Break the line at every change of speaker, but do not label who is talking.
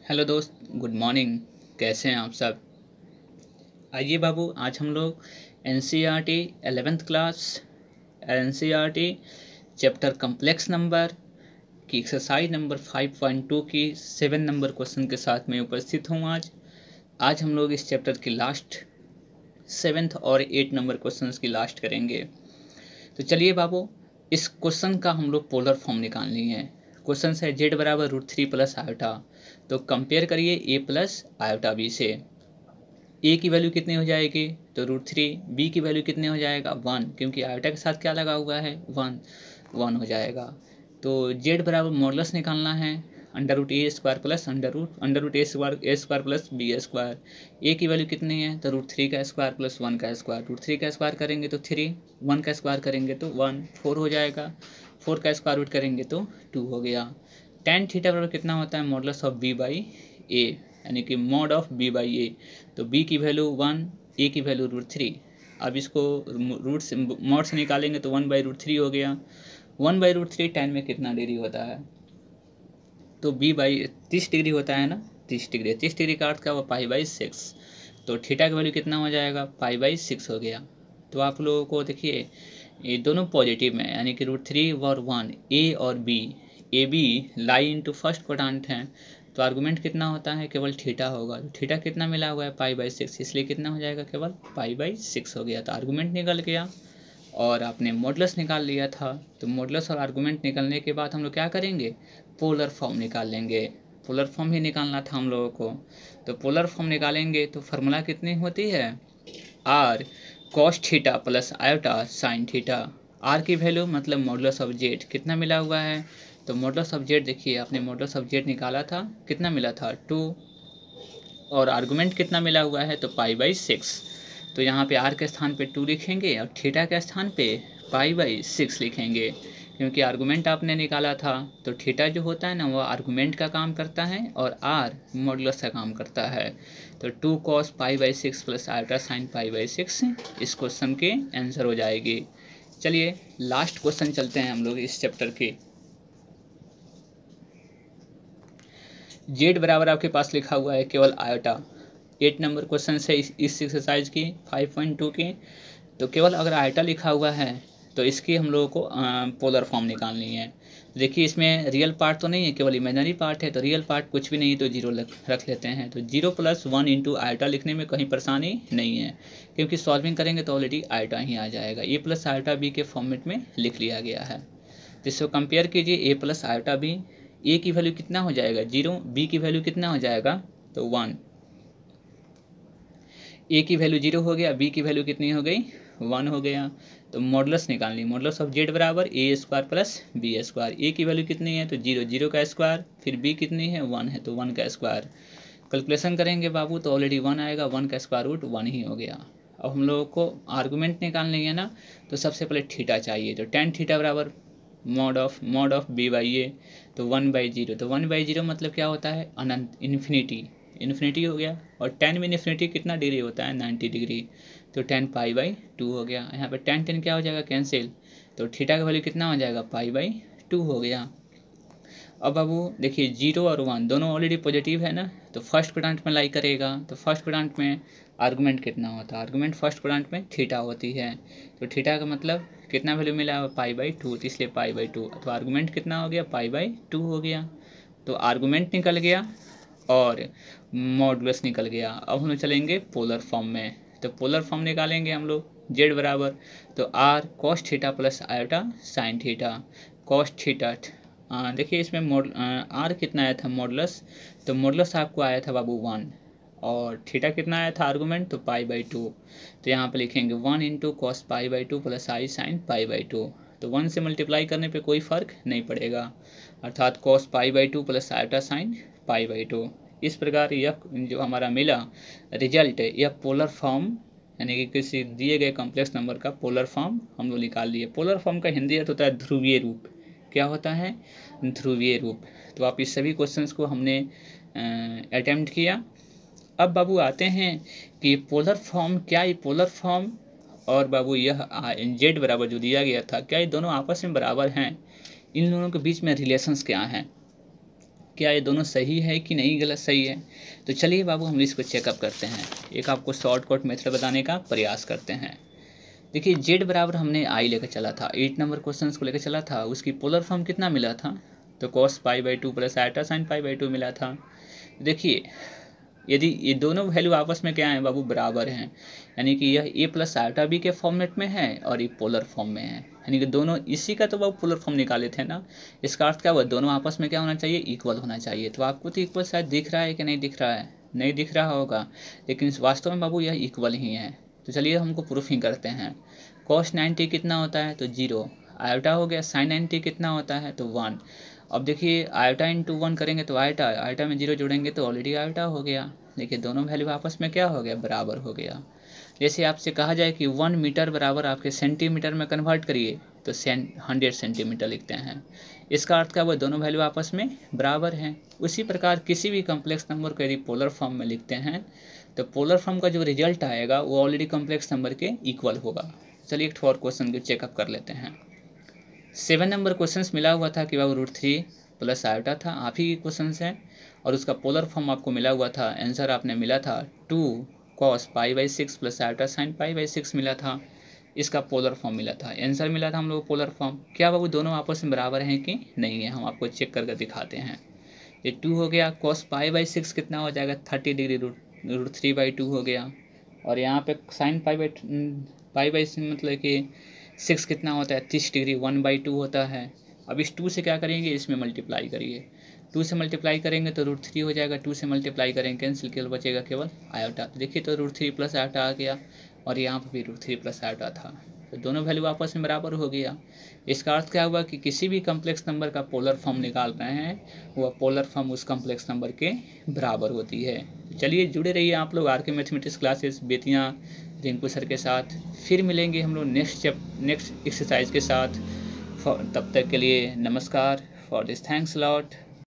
Hello दोस्त, good morning. कैसे हैं आप सब? आइए बाबू, आज हम लोग NCERT 11th class NCERT chapter complex number की एक्सरसाइज नंबर 5.2 की 7 नंबर क्वेश्चन के साथ मैं उपस्थित हूँ। आज हम लोग इस चैप्टर की लास्ट 7th और 8 नंबर क्वेश्चन की लास्ट करेंगे। तो चलिए बाबू, इस क्वेश्चन का हम लोग पोलर फॉर्म निकालनी है। क्वेश्चन है z बराबर √3 प्लस आयोटा। तो कंपेयर करिए a प्लस आयोटा b से। a की वैल्यू कितनी हो जाएगी? तो √3। b की वैल्यू कितनी हो जाएगा? 1, क्योंकि आयोटा के साथ क्या लगा हुआ है? 1 हो जाएगा। तो z बराबर मॉडुलस निकालना है √a² plus √a² plus b²। a की वैल्यू कितनी है? तो √3 का स्क्वायर प्लस 1 का स्क्वायर। √3 का स्क्वायर करेंगे तो 3, 1 का स्क्वायर करेंगे तो 1, 4 हो जाएगा। 4 का स्क्वायर रूट करेंगे तो 2 हो गया। tan थीटा बराबर कितना होता है? मॉडुलस ऑफ b बाई ए, यानी कि मॉड ऑफ b बाई ए। तो b की वैल्यू 1, a की वैल्यू √3। अब इसको रूट से मॉड से निकालेंगे तो 1/√3 हो गया। 1/√3 tan में कितना डिग्री होता है? तो b बाई 30 डिग्री होता है ना, 30 डिग्री। 30 डिग्री का अर्थ क्या हुआ? π/6। तो थीटा का वैल्यू कितना हो जाएगा? π/6 हो गया। तो आप लोगों को देखिए, ये दोनों पॉजिटिव में, यानी कि √3 और 1, ए और B, A B lie into first quadrant हैं। तो आर्गुमेंट कितना होता है? केवल थीटा होगा। तो थीटा कितना मिला हुआ है? π/6, इसलिए कितना हो जाएगा? केवल π/6 हो गया। तो आर्गुमेंट निकल गया और आपने मॉडुलस निकाल लिया था। तो मॉडुलस और आर्गुमेंट निकलने के बाद हम लोग क्या करेंगे? पोलर फॉर्म निकाल लेंगे। पोलर फॉर्म ही निकालना था हम लोगों को। तो पोलर फॉर्म निकालेंगे तो फार्मूला कितनी होती है? r cos theta plus iota sine theta. r की वैल्यू मतलब मॉडुलस ऑफ z कितना मिला हुआ है? तो मॉडुलस ऑफ z देखिए, आपने मॉडुलस ऑफ z निकाला था, कितना मिला था? 2। और आर्गुमेंट कितना मिला हुआ है? तो π/6। तो यहाँ पे r के स्थान पे 2 लिखेंगे और थीटा के स्थान पे π/6 लिखेंगे, क्योंकि आर्गुमेंट आपने निकाला था। तो थीटा जो होता है ना, वो आर्गुमेंट का काम करता है और r मॉडुलस का काम करता है। तो 2 cos π/6 प्लस आयोटा साइन π/6 इस क्वेश्चन के आंसर हो जाएगी। चलिए लास्ट क्वेश्चन चलते हैं हम लोग इस चैप्टर के। z बराबर आपके पास लिखा हुआ है केवल आयोटा। 8 नंबर क्वेश्चन है इस एक्सरसाइज की 5.2 की। तो केवल अगर आयोटा लिखा हुआ है तो इसकी हम लोगों को पोलर फॉर्म निकालनी है। देखिए, इसमें रियल पार्ट तो नहीं है, केवल इमेजिनरी पार्ट है। तो रियल पार्ट कुछ भी नहीं, तो 0 रख लेते हैं। तो 0 + 1 इंटू आयोटा लिखने में कहीं परेशानी नहीं है, क्योंकि सॉल्विंग करेंगे तो ऑलरेडी आयोटा ही आ जाएगा। a प्लस आयोटा b के फॉर्मेट में लिख लिया गया है। तो इसको कंपेयर कीजिए, a plus iota b। a की वैल्यू कितना हो जाएगा? 0। b की वैल्यू कितना हो जाएगा? तो 1। a की वैल्यू 0 हो गया, b की वैल्यू कितनी हो गई? 1 हो गया। तो मॉडुलस निकाल ली। मॉडुलस ऑफ z बराबर a² प्लस b²। a की वैल्यू कितनी है? तो 0, 0 का स्क्वायर, फिर b कितनी है? 1 है, तो 1 का स्क्वायर। कैलकुलेशन करेंगे बाबू तो ऑलरेडी 1 आएगा, 1 का स्क्वायर रूट 1 ही हो गया। अब हम लोगों को आर्गुमेंट निकालनी है ना, तो सबसे पहले थीटा चाहिए। तो tan थीटा बराबर मॉड ऑफ b बाई ए। तो 1/0। तो 1/0 मतलब क्या होता है? अनंत, इन्फिनिटी हो गया। और tan में इन्फिनिटी कितना डिग्री होता है? 90 डिग्री। तो tan π/2 हो गया। यहाँ पे tan क्या हो जाएगा? कैंसिल। तो थीटा का वैल्यू कितना हो जाएगा? π/2 हो गया। अब बाबू देखिए, 0 और 1 दोनों ऑलरेडी पॉजिटिव है ना, तो फर्स्ट क्वाड्रेंट में लाई करेगा। तो फर्स्ट क्वाड्रेंट में आर्गुमेंट कितना होता है? आर्गुमेंट फर्स्ट क्वाड्रेंट में थीटा होती है। तो थीटा का मतलब कितना वैल्यू मिला? π/2, तो इसलिए π/2। तो आर्गुमेंट कितना हो गया? π/2 हो गया। तो आर्गुमेंट निकल गया और मॉडुलस निकल गया। अब हम लोग चलेंगे पोलर फॉर्म में। तो पोलर फॉर्म निकालेंगे हम लोग। z बराबर तो r cos theta plus iota sine theta. cos theta, देखिए इसमें r कितना आया था? मॉडुलस। तो मॉडुलस आपको आया था बाबू 1, और थीटा कितना आया था? आर्गुमेंट, तो π/2। तो यहाँ पे लिखेंगे 1 इंटू cos π/2 प्लस आई साइन π/2। तो 1 से मल्टीप्लाई करने पे कोई फर्क नहीं पड़ेगा, अर्थात cos π/2 प्लस आयोटा साइन π/2। इस प्रकार यह जो हमारा मिला रिजल्ट है, यह पोलर फॉर्म, यानी कि किसी दिए गए कॉम्प्लेक्स नंबर का पोलर फॉर्म हम लोग निकाल लिए। पोलर फॉर्म का हिंदी अर्थ होता है ध्रुवीय रूप। क्या होता है? ध्रुवीय रूप। तो आप इस सभी क्वेश्चंस को हमने अटेम्प्ट किया। अब बाबू आते हैं कि पोलर फॉर्म, क्या ये पोलर फॉर्म और बाबू यह z बराबर जो दिया गया था, क्या ये दोनों आपस में बराबर हैं? इन दोनों के बीच में रिलेशंस क्या हैं? क्या ये दोनों सही है कि नहीं, गलत सही है। तो चलिए बाबू हम इसको चेकअप करते हैं, एक आपको शॉर्टकट मेथड बताने का प्रयास करते हैं। देखिए जेड बराबर हमने आई लेकर चला था, 8 नंबर क्वेश्चन को लेकर चला था, उसकी पोलर फॉर्म कितना मिला था, तो cos π/2 प्लस आयटा साइन π/2 मिला था। देखिए यदि ये दोनों वैल्यू आपस में क्या है बाबू, बराबर हैं, यानी कि यह ए प्लस आयटा बी के फॉर्मेट में है और ये पोलर फॉर्म में है, यानी कि दोनों इसी का तो बाबू पोलर फॉर्म निकाले थे ना। इसका अर्थ क्या हुआ, दोनों आपस में क्या होना चाहिए, इक्वल होना चाहिए। तो आपको तो इक्वल शायद दिख रहा है कि नहीं दिख रहा है, नहीं दिख रहा होगा, लेकिन वास्तव में बाबू यह इक्वल ही है। तो चलिए हमको प्रूफिंग करते हैं। cos 90 कितना होता है, तो 0, आयोटा हो गया, sin 90 कितना होता है, तो 1। अब देखिए आयोटा इंटू 1 करेंगे तो आयोटा, आयोटा में 0 जोड़ेंगे तो ऑलरेडी आयोटा हो गया। देखिए दोनों वैल्यू आपस में क्या हो गया, बराबर हो गया। जैसे आपसे कहा जाए कि 1 मीटर बराबर आपके सेंटीमीटर में कन्वर्ट करिए तो 100 सेंटीमीटर लिखते हैं। इसका अर्थ क्या हुआ, दोनों वैल्यू आपस में बराबर हैं। उसी प्रकार किसी भी कम्प्लेक्स नंबर को यदि पोलर फॉर्म में लिखते हैं तो पोलर फॉर्म का जो रिजल्ट आएगा वो ऑलरेडी कम्प्लेक्स नंबर के इक्वल होगा। चलिए एक और क्वेश्चन को चेकअप कर लेते हैं। 7 नंबर क्वेश्चन मिला हुआ था कि बाबू √3 प्लस आयोटा था, आप ही क्वेश्चन है, और उसका पोलर फॉर्म आपको मिला हुआ था। आंसर आपने मिला था 2 cos π/6 प्लस आयोटा साइन π/6 मिला था, इसका पोलर फॉर्म मिला था। आंसर मिला था हम लोग पोलर फॉर्म। क्या बाबू दोनों आपस में बराबर हैं कि नहीं है, हम आपको चेक करके दिखाते हैं। ये 2 हो गया, cos π/6 कितना हो जाएगा, 30 डिग्री, √3/2 हो गया, और यहाँ पे साइन π/6 मतलब कि 6 कितना होता है, 30 डिग्री, 1/2 होता है। अब इस 2 से क्या करेंगे, इसमें मल्टीप्लाई करिए, 2 से मल्टीप्लाई करेंगे तो √3 हो जाएगा, 2 से मल्टीप्लाई करेंगे कैंसिल, केवल बचेगा केवल आयोटा। तो देखिए तो √3 प्लस आयोटा आ गया, और यहाँ पर भी √3 प्लस आयोटा था, तो दोनों वैल्यू आपस में बराबर हो गया। इसका अर्थ क्या हुआ कि किसी भी कम्प्लेक्स नंबर का पोलर फॉर्म निकाल रहे हैं, वह पोलर फॉर्म उस कम्प्लेक्स नंबर के बराबर होती है। चलिए जुड़े रहिए आप लोग आर के mathematics classes Bettiah Rinku sir के साथ। फिर मिलेंगे हम लोग नेक्स्ट एक्सरसाइज के साथ। तब तक के लिए नमस्कार, फॉर दिस थैंक्स लॉट।